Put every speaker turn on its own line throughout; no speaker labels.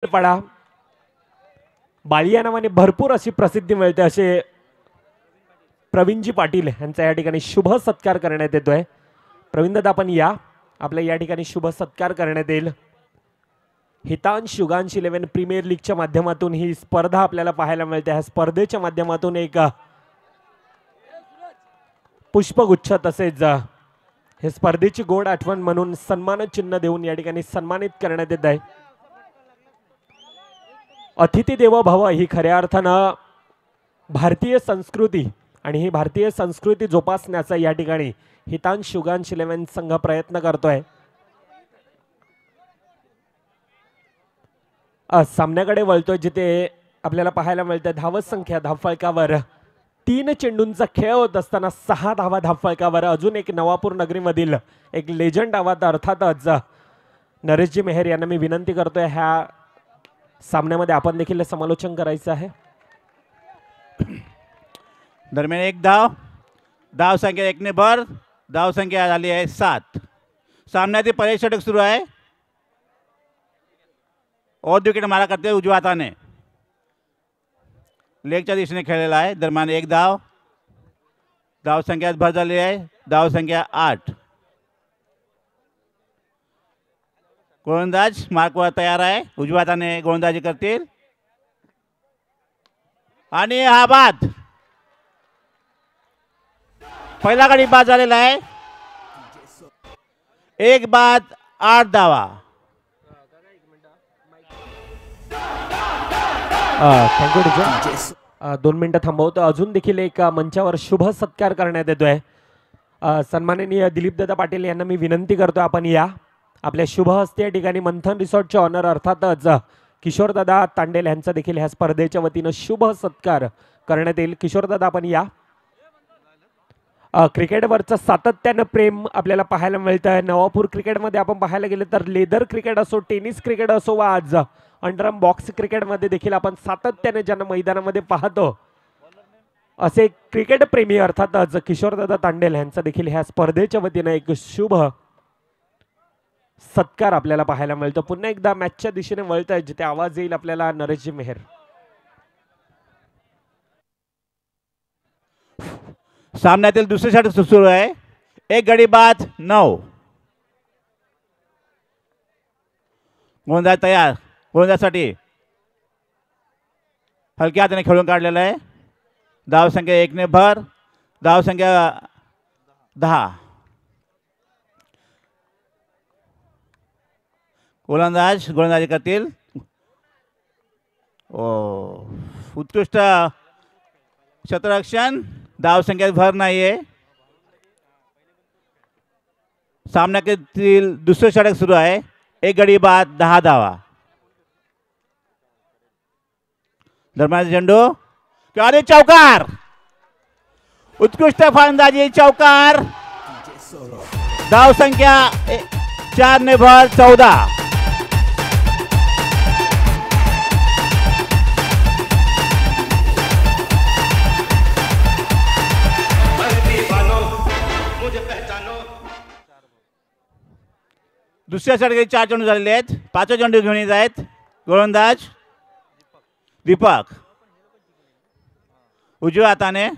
पडा बाळी या नावाने भरपूर अशी प्रसिद्धी मिळते असे प्रवीणजी पाटील यांचा या ठिकाणी शुभ सत्कार करण्यात येतोय। प्रवीण दादा आपण या आपल्या या ठिकाणी शुभ सत्कार करण्यात येईल। हितांश युगांश 11 प्रीमियर लीगच्या माध्यमातून ही स्पर्धा आपल्याला पाहायला मिळते। ह्या स्पर्धेच्या माध्यमातून एक पुष्पगुच्छ तसेच हे स्पर्धेची गोड आठवण म्हणून सन्मान चिन्ह देऊन या ठिकाणी सन्मानित करण्यात येत आहे। अतिथी देवो भव ही खऱ्या अर्थानं भारतीय संस्कृती आणि ही भारतीय संस्कृती जोपासण्याचा या ठिकाणी हितांश युगांश 11 संघ प्रयत्न करतोय। सामन्याकडे वळतोय जिथे आपल्याला पाहायला मिळते धावत संख्या धावफलकावर 3 चेंडूंचा खेळ होत असताना 6 धावा धावफलकावर। अजून एक नवापूर नगरीमधील एक लेजंड आवाज अर्थातच नरेशजी मेहर यांना मी विनंती करतोय ह्या सामन्यामध्ये आपण देखील समालोचन करायचं आहे।
दरम्यान एक धाव संख्या 1 ने भर धाव संख्या झाली आहे 7। सामन्यातील पहिले षटक सुरू आहे। और विकेट मारा करते उजव्या हाताने लेगच्या दिशेने खेळलेला आहे। दरम्यान एक धाव संख्यात भर झाली आहे। धाव संख्या 8। गोलंदाज मार्कवर तयार आहे। उजव्या हाताने गोलंदाजी करतील आणि हा बाद पहिला गडी बाद झालेला आहे। एक बाद 8 धावा।
Thank you teacher. 2 मिनिटं थांबवतो। अजून देखील एक मंचावर शुभ सत्कार करण्यात येतोय। सन्माननीय दिलीपदादा पाटील यांना मी विनंती करतो आपण या आपल्या शुभ हस्ते या ठिकाणी मंथन रिसॉर्टचे ऑनर अर्थातच किशोरदादा तांडेल यांचा देखील ह्या स्पर्धेच्या वतीनं शुभ सत्कार करण्यात येईल। किशोरदादा आपण या। क्रिकेटवरचं सातत्यानं प्रेम आपल्याला पाहायला मिळतं आहे। नवापूर क्रिकेटमध्ये आपण पाहायला गेलं तर लेदर क्रिकेट असो टेनिस क्रिकेट असो व आज अंडरआर्म बॉक्स क्रिकेटमध्ये देखील आपण सातत्याने ज्यांना मैदानामध्ये पाहतो असे क्रिकेट प्रेमी अर्थातच किशोरदादा तांडेल यांचा देखील ह्या स्पर्धेच्या वतीनं एक शुभ सत्कार आपल्याला पाहायला मिळतो। पुन्हा एकदा मॅचच्या दिशेने वळत आहे जिथे आवाज येईल आपल्याला नरेशजी मेहर।
सामन्यातील दुसरे षटक सुरू आहे। एक गडी बाद 9। गोलंदाज तयार। गोलंदाजासाठी हलक्या हाताने खेळून काढलेला आहे। धाव संख्या 1 ने भर धाव संख्या 10। गोलंदाज गोलंदाजी करतील। उत्कृष्ट क्षेत्ररक्षण धाव संख्येत भर नाहीये। सामन्यातील दुसरे षटक सुरू आहे। एक गडी बाद 10 धावा। दरम्यान चेंडू आणि चौकार उत्कृष्ट फलंदाजी चौकार। धाव संख्या 4 ने भर 14। दुसऱ्या षटकात 4 चेंडू झालेले आहेत। 5 चेंडू घेऊन येत आहेत गोलंदाज दीपक। उजव्या हाताने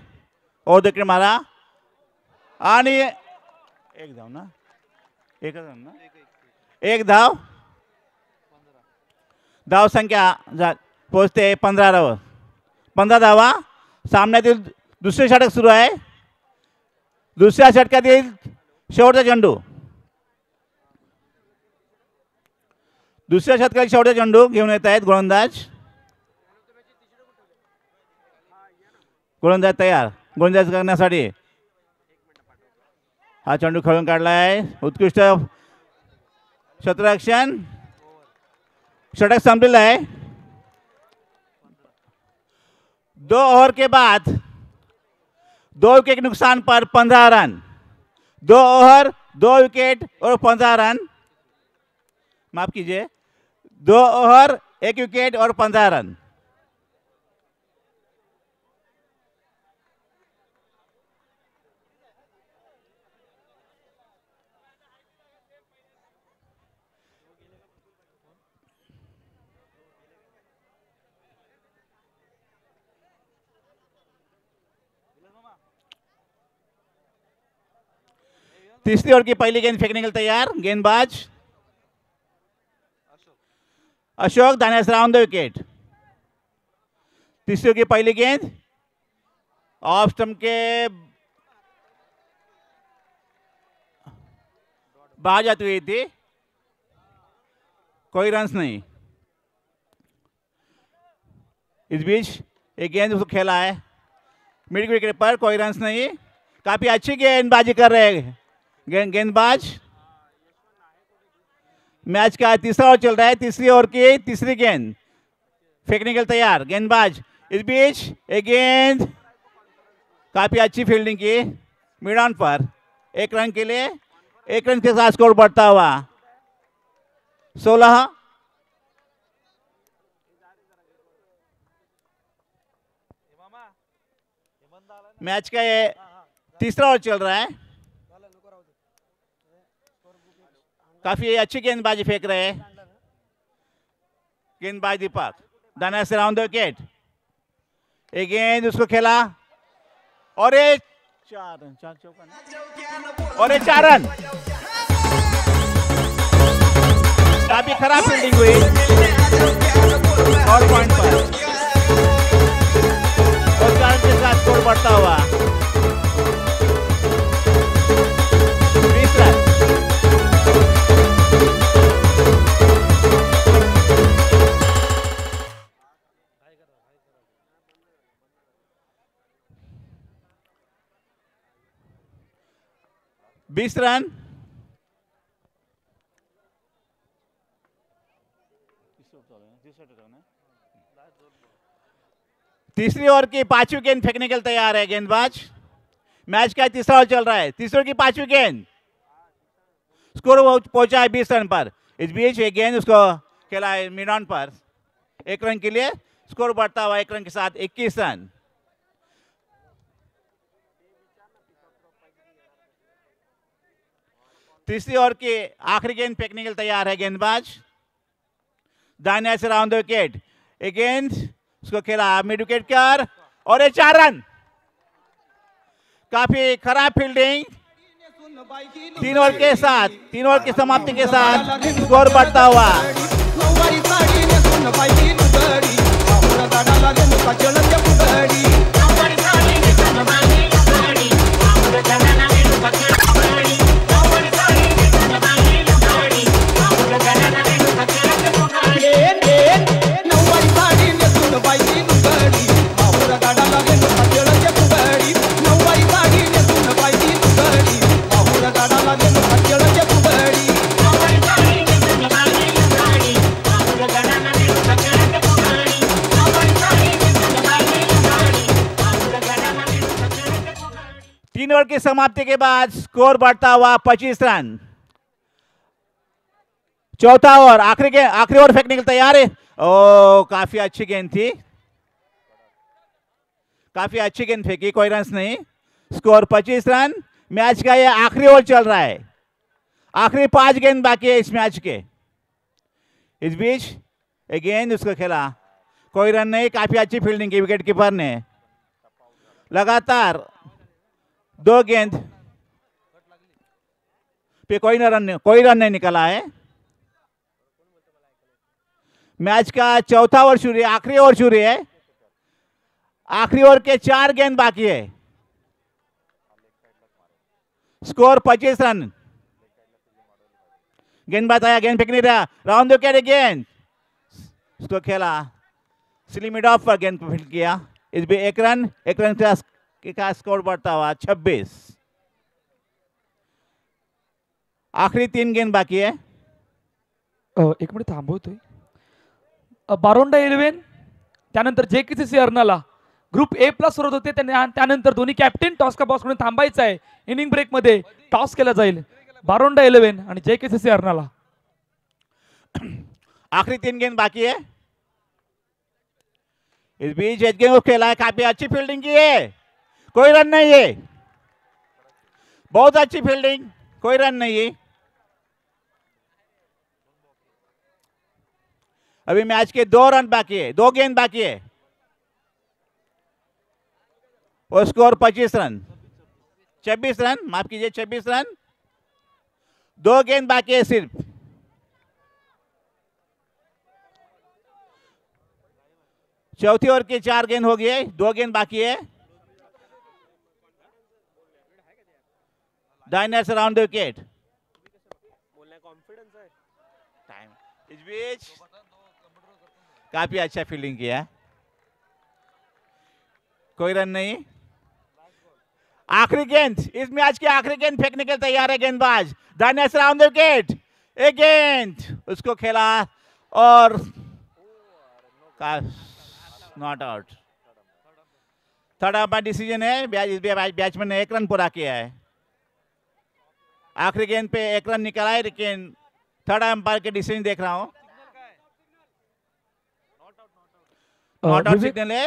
और विकेट मारा आणि एक धाव ना एक धाव। धाव संख्या पोहोचते 15 धावा। सामन्यातील दुसरे षटक सुरू आहे। दुसऱ्या षटकातील शेवटचा चेंडू दुसऱ्या षटकातील शेवटचा चेंडू घेऊन येत आहेत गोलंदाज। गोलंदाज तयार। गोलंदाज करण्यासाठी हा चेंडू खेळून काढला आहे। उत्कृष्ट क्षेत्ररक्षण षटक संपलेला आहे। 2 ओवर के बाद 2 विकेट नुकसान पर 15 रन। 2 ओवर 2 विकेट और 15 रन। माफ कीजिए 2 ओवर 1 विकेट और 15 रन। तीसरी ओवर की पहली गेंद फेंकने के लिए तैयार, गेंदबाज अशोक, दाने से राउंड द विकेट। तीसरी ओवर की पहली गेंद ऑफ स्टंप के बाहर जाती हुई थी, कोई रन्स नहीं। इस बीच एक गेंद उसको खेला है मिड विकेट पर, कोई रन्स नहीं। काफी अच्छी गेंदबाजी कर रहे हैं गेंदबाज। मैच का तीसरा ओवर चल रहा है, तीसरी ओवर की तीसरी गेंद फेंकने के लिए तैयार, गेंदबाज। इस बीच एक गेंद, काफी अच्छी फील्डिंग की मिड ऑन पर, एक रन के लिए, एक रन के साथ स्कोर बढ़ता हुआ 16। मैच का ये तीसरा ओवर चल रहा है, काफी अच्छी गेंदबाजी फेंक रहे हैं गेंदबाज दीपक, दाना से राउंड द विकेट। एक गेंद उसको खेला और एक 4 रन, 4 चौका और एक 4 रन। काफी खराब फील्डिंग हुई और पॉइंट पर, और 4 रन के साथ स्कोर बढ़ता हुआ 20 रन। तीसरी ओवर की पांचवी गेंद फेंकने के लिए तैयार है गेंदबाज। मैच का तीसरा ओवर चल रहा है, तीसरी ओवर की पांचवी गेंद, स्कोर पहुंचा है 20 रन पर। इस बीच एक गेंद उसको खेला है मिड ऑन पर, एक रन के लिए, स्कोर बढ़ता हुआ 1 रन के साथ 21 रन। तीसरी ओवर की आखिरी गेंद फेंकने के लिए तैयार है गेंदबाज, दाहिने से राउंड द विकेट। एक गेंद उसको खेला मिड विकेट कर और ये 4 रन। काफी खराब फील्डिंग। 3 ओवर के साथ, 3 ओवर की समाप्ति के साथ स्कोर बढ़ता हुआ 3 ओवर की समाप्ति के बाद स्कोर बढ़ता हुआ 25 रन। चौथा ओवर, आखिरी ओवर फेंकने के लिए तैयार है। ओ, काफी अच्छी गेंद थी, काफी अच्छी गेंद फेंकी, कोई रन नहीं, स्कोर 25 रन। मैच का ये आखिरी ओवर चल रहा है, आखिरी 5 गेंद बाकी है इस मैच के। इस बीच एक गेंद उसको खेला, कोई रन नहीं, काफी अच्छी फील्डिंग की विकेट कीपर ने। लगातार 2 गेंद पे कोई रन नहीं निकला है। मैच का चौथा ओवर शुरू है, आखिरी ओवर शुरू है, आखिरी ओवर के 4 गेंद बाकी है, स्कोर 25 रन। गेंदबाज आया, गेंद फेंक नहीं रहा, राउंड विकेट, गेंद उसको खेला स्लिप मिड ऑफ पर, गेंद को फील्ड किया। इस भी 1 रन का स्कोर बढ़ता हुआ 26। आखिरी 3 गेंद बाकी है।
1 मिनिट थांबवतोय। बारोंडा 11, त्यानंतर JKCC अर्नाला ग्रुप A+ सुरुवात होते, त्यानंतर दोन्ही कॅप्टन टॉस का बॉस म्हणून थांबायचं आहे। इनिंग ब्रेक मध्ये टॉस केला जाईल बारोंडा 11 आणि JKCC अर्नाला।
आखिरी 3 गेंद बाकी है। इस बीच एक गेंद खेला है, काफी अच्छी फील्डिंग की है, कोई रन नहीं है, बहुत अच्छी फील्डिंग, कोई रन नहीं है। अभी मैच के 2 रन बाकी है, 2 गेंद बाकी है, और स्कोर 25 रन, 26 रन, माफ कीजिए 26 रन। 2 गेंद बाकी है सिर्फ। चौथी ओवर की 4 गेंद हो गई, 2 गेंद बाकी है। Diners around the wicket. Time इस बीच काफी अच्छा फील्डिंग किया, कोई रन नहीं। आखिरी गेंद, इस मैच की आखिरी गेंद फेंकने के लिए तैयार है गेंदबाज। डाइनर्स अराउंड द विकेट, एक गेंद उसको खेला और not out. Third umpire decision है, बैट्समैन ने 1 रन पूरा किया है। आखिरी गेंद पे 1 रन निकला है, लेकिन थर्ड अंपायर के डिसीजन देख रहा हूं। नॉट आउट सिग्नल है।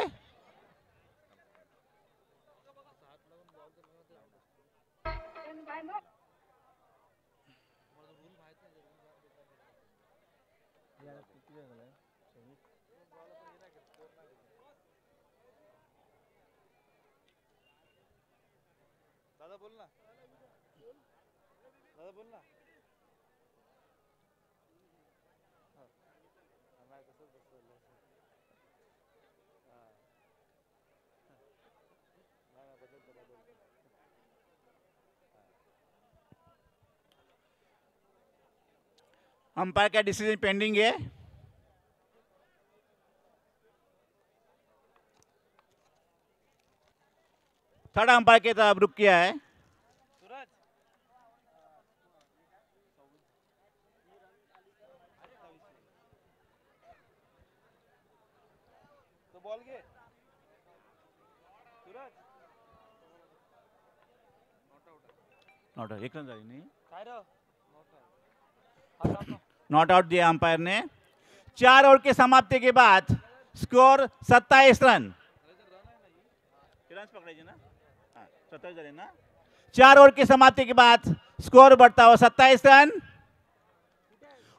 अंपायर का डिसीजन पेंडिंग है। थर्ड अंपायर की तरफ रुक किया है। नॉट आउट, 1 रन नहीं, नॉट आउट दिया अंपायर ने। 4 ओवर की समाप्ति के बाद स्कोर 27 रन। 4 ओवर की समाप्ति के बाद स्कोर बढ़ता हुआ 27 रन,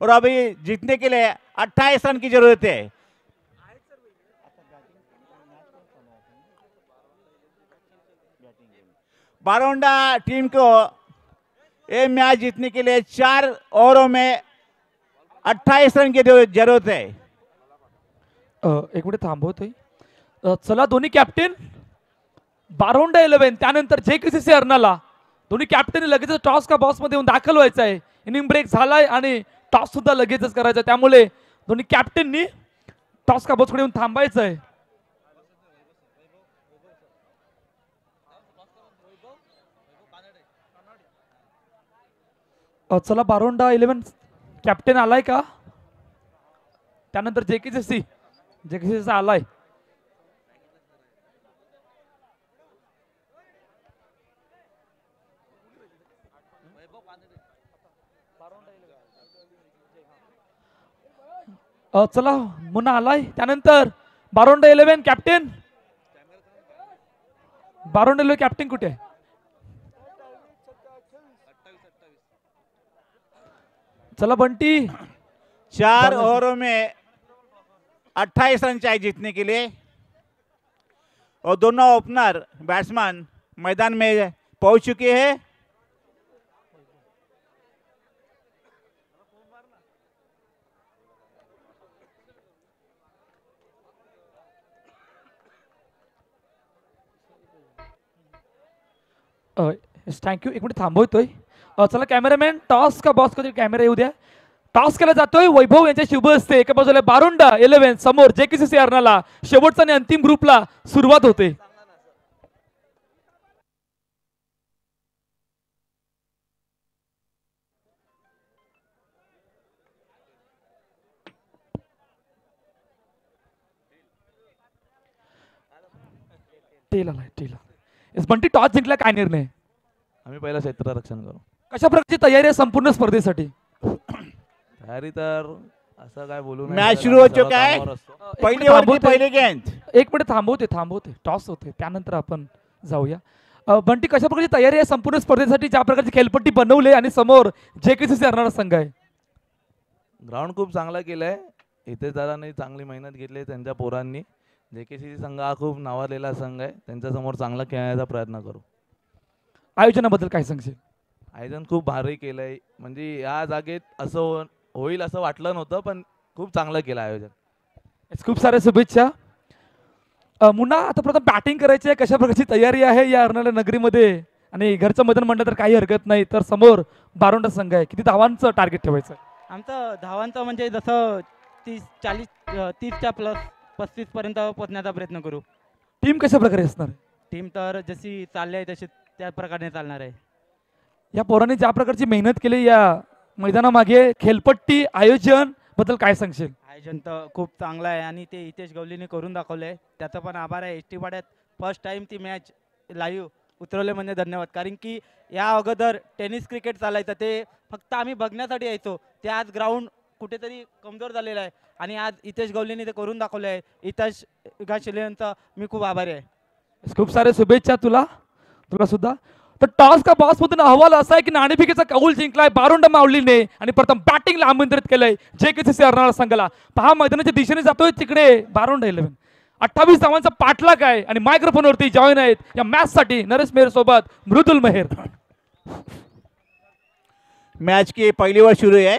और अभी जीतने के लिए 28 रन की जरूरत है। बारोंडा टीम को ये मैच जीतने के लिए 4 ओवरों में 28 रन की जरूरत है।
एक मिनिट थांबवतोय। चला दोन्ही कॅप्टन बारोंडा 11 त्यानंतर JKCC अर्नाला दोन्ही कॅप्टन लगेच टॉस का बॉक्स मध्ये येऊन दाखल व्हायचं आहे। इनिंग ब्रेक झालाय आणि टॉस सुद्धा लगेचच करायचा, त्यामुळे दोन्ही कॅप्टननी टॉस का बॉक्स कडे येऊन थांबायचं आहे। चला बारोंडा 11 कॅप्टन आलाय का? त्यानंतर JKCC आलाय। चला मुन्ना आलाय, त्यानंतर बारोंडा 11 कॅप्टन, बारोंडा 11 कॅप्टन कुठे आहे? चला बंटी,
4 ओवरों में 28 रन चाहिए जीतने के लिए, और दोनों ओपनर बैट्समैन मैदान में पहुंच चुके हैं।
थँक्यू। एक मिनिट थांबवतोय। चला कॅमेरामॅन टॉस का बॉक्स कडे कॅमेरा येऊ द्या। टॉस केला जातोय वैभव यांच्या शुभ हस्ते। एका बाजूला बारोंडा 11 समोर JKCC अर्नाला शेवटचा आणि अंतिम ग्रुपला सुरुवात होते। टेल आलाय, टेल आलाय। बंटी टॉस जिंकला, काय निर्णय?
आम्ही पहिला क्षेत्ररक्षण करू।
कशा प्रकारची तयारी आहे संपूर्ण स्पर्धेसाठी?
तयारी तर असं काय बोलू नाही,
मैच शुरू हो चुका है।
एक
पहली
मिनिट
ओवर की
थांबवतोय।
पहली गेंद।
एक मिनिट थांबवते टॉस होते, त्यानंतर आपण जाऊया। बंटी कशा प्रकारची तयारी आहे संपूर्ण स्पर्धेसाठी? ज्या प्रकारची खेळपट्टी बनवली आणि समोर JKCC अर्नाला संघ आहे।
ग्राउंड खूप चांगला केलाय, इथे जरा नाही चांगली मेहनत घेतली त्यांच्या पोरांनी। JKCC संघ हा खूप नावाजलेला संघ आहे, त्यांच्या समोर चांगला खेळण्याचा प्रयत्न करू।
आयोजनाबद्दल काय सांगशील?
आयोजन खूप भारी केलं आहे. म्हणजे या जागेत असं होईल असं वाटलं नव्हतं, पण खूप चांगलं केलं आयोजन.
खूप साऱ्या शुभेच्छा. मुन्ना, आता प्रथम बॅटिंग करायची आहे, कशा प्रकारची तयारी आहे या अर्नाळा नगरीमध्ये? आणि घरचं मैदान म्हणलं तर काही हरकत नाही, तर समोर बारोंडा संघ आहे, किती धावांचं टार्गेट ठेवायचं?
आमचं धावांचं म्हणजे जसं 30-40 30च्या प्लस 35पर्यंत पोहोचण्याचा प्रयत्न करू.
टीम कशा प्रकारे असणार?
टीम तर जशी चालली आहे तशी त्या प्रकारे चालणार आहे.
या पोरांनी ज्या प्रकारची मेहनत केली या मैदानामागे, खेळपट्टी आयोजन बद्दल काय सांगशील?
आयोजन तर खूप चांगलं आहे आणि ते हितेश गवलीने करून दाखवलं आहे, त्याचा पण आभार आहे. एस टी पाड्यात फर्स्ट टाईम ती मॅच लाईव्ह उतरवले म्हणजे धन्यवाद. कारण की या अगोदर टेनिस क्रिकेट चालायचं, ते फक्त आम्ही बघण्यासाठी यायचो. ते आज ग्राउंड कुठेतरी कमजोर झालेलं आहे आणि आज हितेश गवलीने ते करून दाखवले आहे. हितेश गाशिले यांचा मी खूप आभारी आहे.
खूप सारे शुभेच्छा तुला सुद्धा. तर टॉस का बॉस मधून अहवाल असा आहे की नाणेफेकीचा कौल जिंकलाय बारोंडा माऊलीने आणि प्रथम बॅटिंगला आमंत्रित केलंय JKCC अर्नाळा संघाला. पहा मैदानाच्या दिशेने जातोय तिकडे बारोंडा 11. 28 धावांचा पाठलाग आहे आणि मायक्रोफोनवरती जॉईन आहेत या मॅच साठी नरेश मेहर सोबत मृदुल मेहर.
मैच की पहली ओवर शुरू है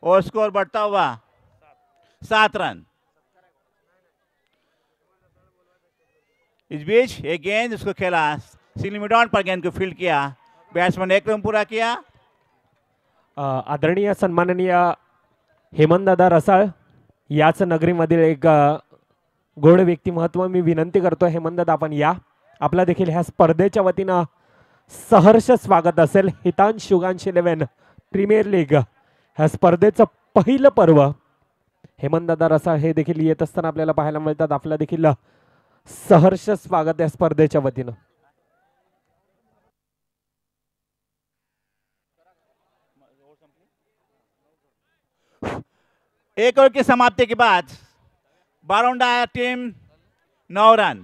और स्कोर बढ़ता हुआ 7 रन. इस बीच एक गेंद उसको खेला सीलिंग मिड ऑन पर, गेंद को फील्ड किया, बैट्समैन 1 रन पूरा किया.
आदरणीय सन्माननीय हेमंतदादा रसाळ याच नगरीमधील एक गोड व्यक्तिमत्व, मी विनंती करतो हेमंतदादा आपण या. आपला देखील ह्या स्पर्धेच्या वतीनं सहर्ष स्वागत असेल. हितांश युगांश 11 प्रीमियर लीग ह्या स्पर्धेचं पहिलं पर्व हेमंतदादा रसाळ हे देखील येत असताना आपल्याला पाहायला मिळतात. आपलं देखील सहर्ष स्वागत या स्पर्धेच्या वतीनं.
एक ओवर की समाप्ति के बाद बारोंडा टीम 9 रन.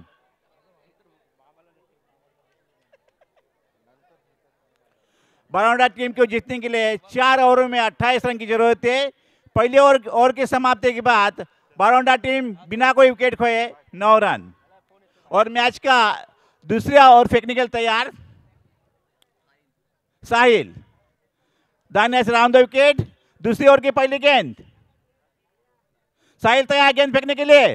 बारोंडा टीम को जीतने के लिए 4 ओवरों में 28 रन की जरूरत है. पहले ओवर की समाप्ति के बाद बारोंडा टीम बिना कोई विकेट खोए 9 रन. और मैच का दूसरा ओवर फेंकने के लिए तैयार साहिल. दानिया से राउंड द विकेट. दूसरी ओवर की पहली गेंद. साहिल तैयार गेंद फेंकने के लिए.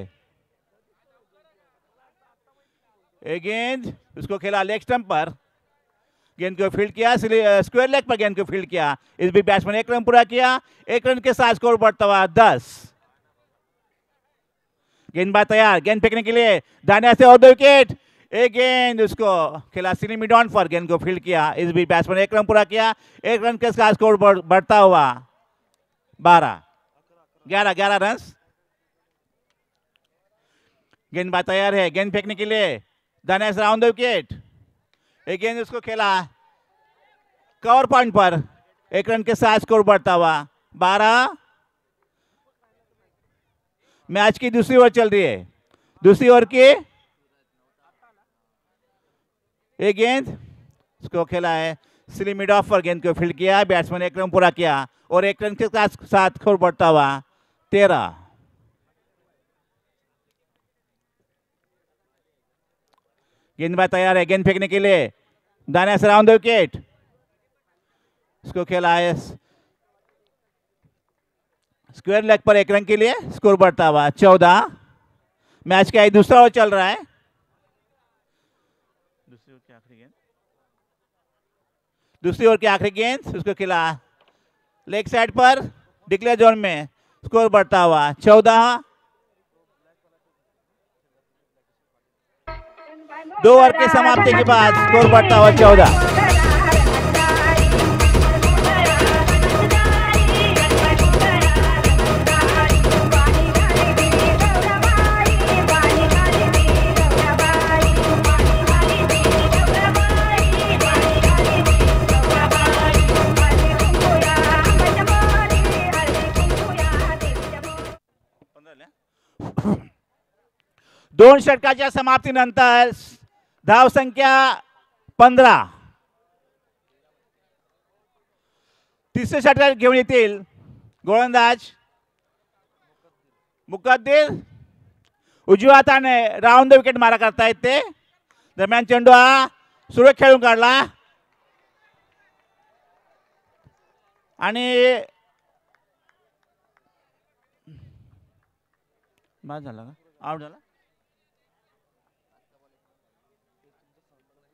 एक गेंद उसको खेला लेग स्टंप पर, गेंद को फील्ड किया, स्क्वायर लेग पर गेंद को फील्ड किया. इस भी बैट्समैन 1 रन पूरा किया. 1 रन के साथ स्कोर बढ़ता हुआ 10. गेंदबाज तैयार गेंद फेंकने के लिए. दानिया से और 2 विकेट. एक गेंद उसको खेला सीलिंग मिड ऑन पर, गेंद को फील्ड किया. इस भी बैट्समैन 1 रन पूरा किया. 1 रन के साथ स्कोर बढ़ता हुआ 11 रन. गेंदबाज तैयार है गेंद फेंकने के लिए. दानिया से राउंड द विकेट. एक गेंद उसको खेला कवर पॉइंट पर. 1 रन के साथ स्कोर बढ़ता हुआ 12. मैच की दूसरी ओवर चल रही है. दूसरी ओवर की एक गेंद उसको खेला है स्लिम मिड ऑफ पर, गेंद को फील्ड किया. बैट्समैन 1 रन पूरा किया और 1 रन के साथ स्कोर बढ़ता हुआ 13. गेंदबाज तैयार है गेंद फेंकने के लिए. दानिया से राउंड द विकेट. उसको खेला है स्क्वायर लेग पर 1 रन के लिए. स्कोर बढ़ता हुआ 14. मैच का दूसरा ओवर चल रहा है. दूसरी ओवर की आखिरी गेंद उसको खेला लेग साइड पर डिक्लेयर जोन में. स्कोर बढ़ता हुआ 14. 2 ओवर की समाप्ति के बाद स्कोर बढ़ता हुआ 14. दोन षटकाच्या समाप्तीनंतर धाव संख्या 15. तिसरे षटक घेऊन येतील गोलंदाज मुकद्दीर. उजव्या हाताने राऊंड द विकेट मारा करतायत ते. दरम्यान चेंडू हा सुरेख खेळून काढला. आणि बाद झाला का? आउट झाला?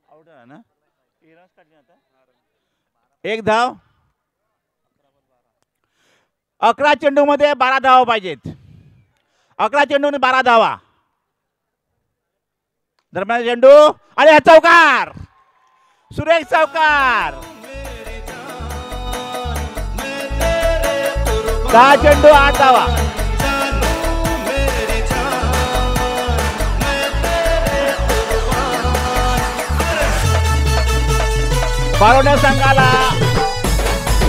आउट झाला ना? एक धाव. 11 चेंडूमध्ये 12 धावा पाहिजेत. 11 चेंडूमध्ये 12 धावा. दरम्यान चेंडू आणि हा चौकार, सुरेख चौकार. 10 चेंडू 8 धावा. बारोडा संघाला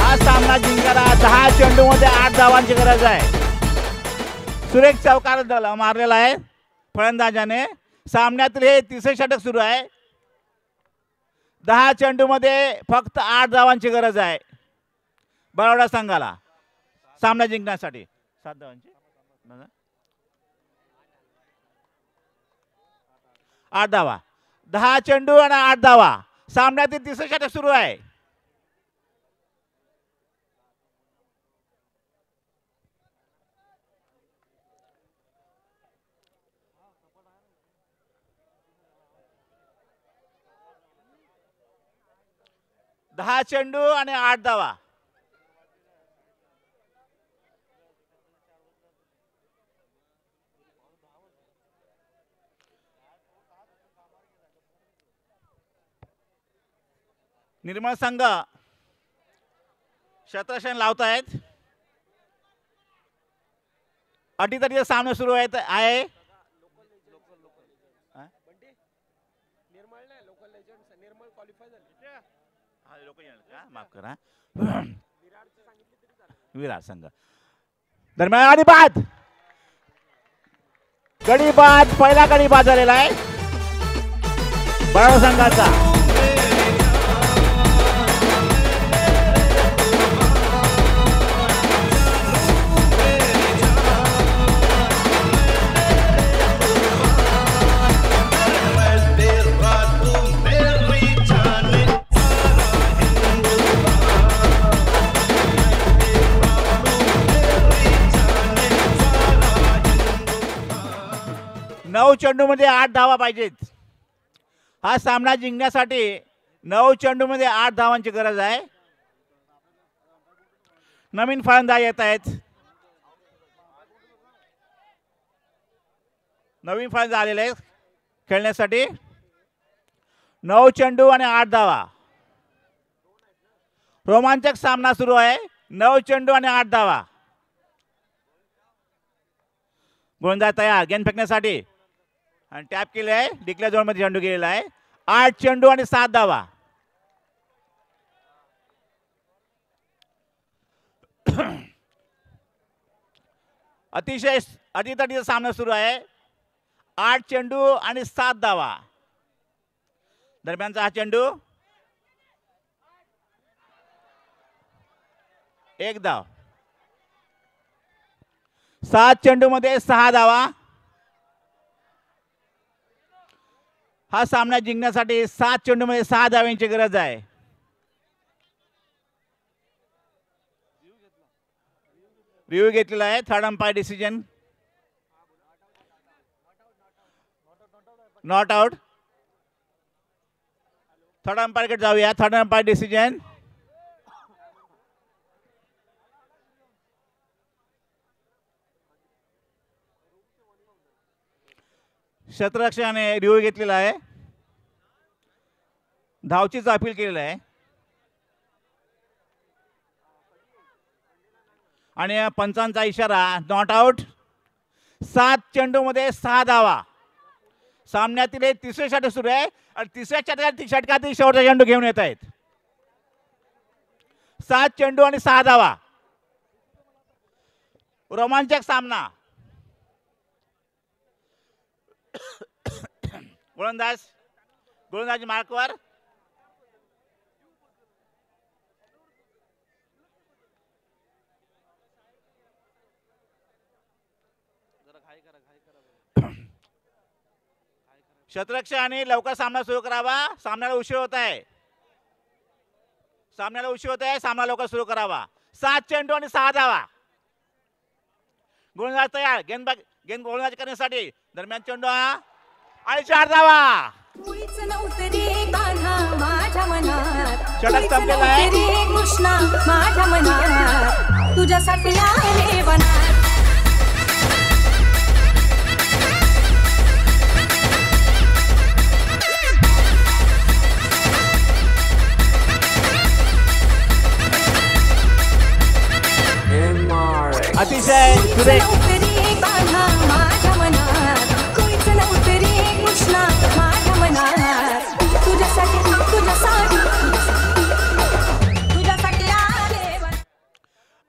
हा सामना जिंकायला 10 चेंडूमध्ये 8 धावांची गरज आहे. सुरेख चौकार मारलेला आहे फलंदाजाने. सामन्यातील हे तिसरे षटक सुरू आहे. 10 चेंडूमध्ये फक्त 8 धावांची गरज आहे बरोडा संघाला सामना जिंकण्यासाठी. 7 धावांची 8 धावा. 10 चेंडू आणि 8 धावा. सामन्यातील तिसरे षटक सुरू आहे. दहा चेंडू आणि 8 धावा. निर्मळ संघ शतरक्षण लावतायत. अटीतटीचा सामना सुरू आहे. माफ करा. विराट संघ दरम्यान आणि बाद. गडी बाद. पहिला गडी बाद झालेला आहे बरोडा संघाचा. नऊ चेंडूमध्ये 8 धावा पाहिजेत. हा सामना जिंकण्यासाठी 9 चेंडूमध्ये 8 धावांची गरज आहे. नवीन फलंदाज येत आहेत. नवीन फलंदाज आलेले आहेत खेळण्यासाठी. 9 चेंडू आणि 8 धावा. रोमांचक सामना सुरू आहे. 9 चेंडू आणि 8 धावा. गोलंदाज तयार गेंद फेकण्यासाठी आणि टॅप केले आहे. डिक्लेअर झोन मध्ये चेंडू गेलेला आहे. 8 चेंडू आणि 7 धावा. अतिशय अटीतटीचा सामना सुरू आहे. 8 चेंडू आणि 7 धावा. दरम्यानचा हा चेंडू 1 धाव. 7 चेंडू मध्ये 6 धावा. हा सामना जिंकण्यासाठी 7 चेंडू मध्ये 6 धावांची गरज आहे. रिव्ह्यू घेतलेला आहे. Third umpire decision not out. Third umpire कडे जाऊया. थर्ड अंपायर डिसिजन क्षेत्ररक्षकाने रिव्ह्यू घेतलेला आहे. धावचीच अपील केलेलं आहे आणि पंचांचा इशारा नॉट आउट. 7 चेंडू मध्ये 6 धावा. सामन्यातील हे तिसरे षटक सुरू आहे आणि तिसऱ्या षटकातील शेवटचा चेंडू घेऊन येत आहेत. 7 चेंडू आणि 6 धावा. रोमांचक सामना. गोलंदाज मार्कवर. क्षेत्ररक्षकाने लवकर सामना सुरू करावा. सामन्याला उशीर होत आहे. सामना लवकर सुरू करावा. 7 चेंडू आणि 6 धावा. गोलंदाज तयार. गेंद गोलंदाज करण्यासाठी दरम्यान चेंडू हा आणि 4 धावा.
मुळीच नव्हतं रे कान्हा माझ्या मनात,
षटक
मुळीच
संपलेलं
नव्हतं
आहे.
रे कृष्णा माझ्या मनात, तुझ्यासाठी आले वनात.
अतिशय सुरेख
नव्हतं रे कान्हा माझ्या मनात, मुळीच नव्हतं रे कृष्णा माझ्या मनात, तुझ्यासाठी आले वनात.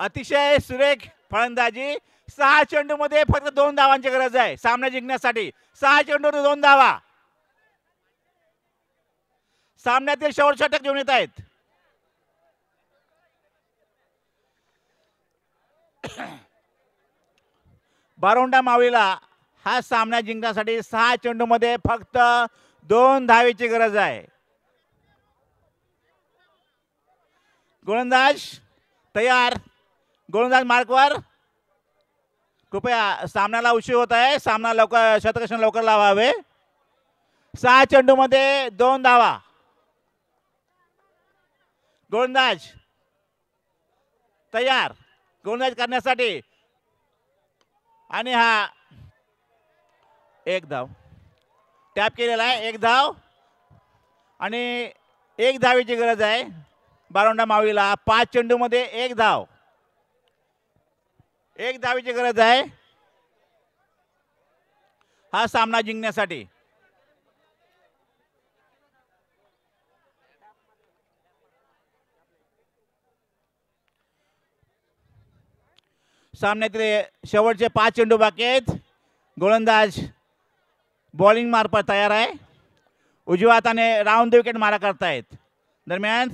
अतिशय सुरेख फलंदाजी. 6 चेंडू मध्ये फक्त 2 धावांची गरज आहे सामना जिंकण्यासाठी. 6 चेंडू 2 धावा. सामन्यातील शेवटचे षटक घेऊन येत आहेत. बारोंडा मावीला हा सामना जिंकण्यासाठी 6 चेंडू मध्ये फक्त 2 धावेची गरज आहे. गोलंदाज तयार. गोलंदाज मार्कवर. कृपया सामन्याला उशीर होत आहे. सामना लवकर शतकर्षण लवकर लावावे. 6 चेंडू मध्ये 2 धावा. गोलंदाज तयार. गोलंदाज करण्यासाठी आणि हा 1 धाव टॅप केलेला आहे. 1 धाव आणि 1 धावेची गरज आहे बारोंडा मावीला. 5 चेंडू मध्ये 1 धाव. 1 धावेची गरज आहे हा सामना जिंकण्यासाठी. सामन्यातील शेवटचे 5 चेंडू बाकी आहेत. गोलंदाज बॉलिंग मार्फत तयार आहे. उजव्या हाताने राऊंड विकेट मारा करतायत. दरम्यान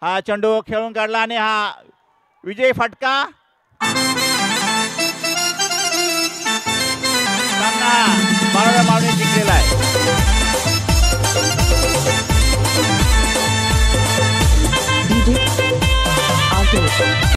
हा चेंडू खेळून काढला आणि हा विजयी फटका